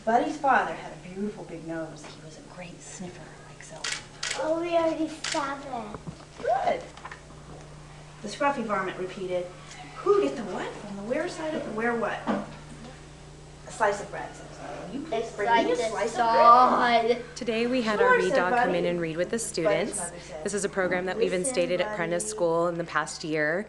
Buddy's father had a beautiful big nose. He was a great sniffer, like so. Oh, we already stopped it. Good. The scruffy varmint repeated, who get the what from the where side of the where what? A slice of bread. You It's bring like me a the slice of bread. Today we had Sure, our Read said Dog come Buddy. in and read with the students. Buddy's mother said, This is a program that we've "Listen, instated at Prentice Buddy." School in the past year.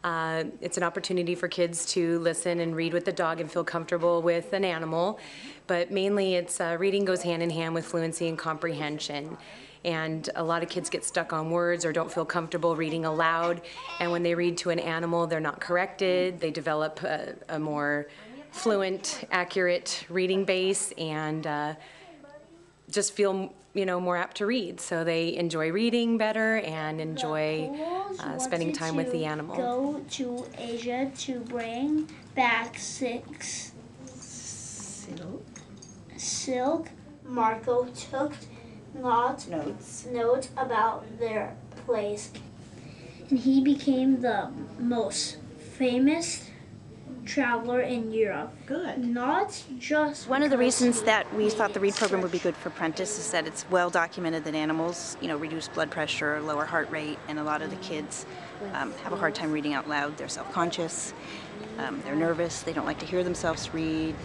It's an opportunity for kids to listen and read with the dog and feel comfortable with an animal, but mainly it's reading goes hand in hand with fluency and comprehension. And a lot of kids get stuck on words or don't feel comfortable reading aloud, and when they read to an animal, they're not corrected. They develop a more fluent, accurate reading base and just feel, more apt to read. So they enjoy reading better and enjoy spending time with the animal. Go to Asia to bring back silk. Marco took notes about their place, and he became the most famous traveler in Europe. Good. Not just One of the because reasons that we thought the READ program would be good for Prentice is that it's well documented that animals, reduce blood pressure, lower heart rate, and a lot of the kids have a hard time reading out loud. They're self-conscious, they're nervous, they don't like to hear themselves read.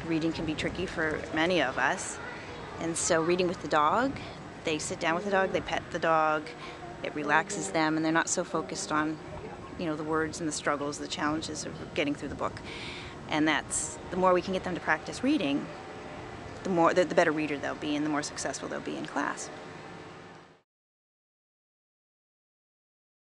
Reading can be tricky for many of us. And so reading with the dog, they sit down with the dog, they pet the dog, it relaxes them, and they're not so focused on the words and the struggles, the challenges of getting through the book. And that's, the more we can get them to practice reading, the better reader they'll be and the more successful they'll be in class.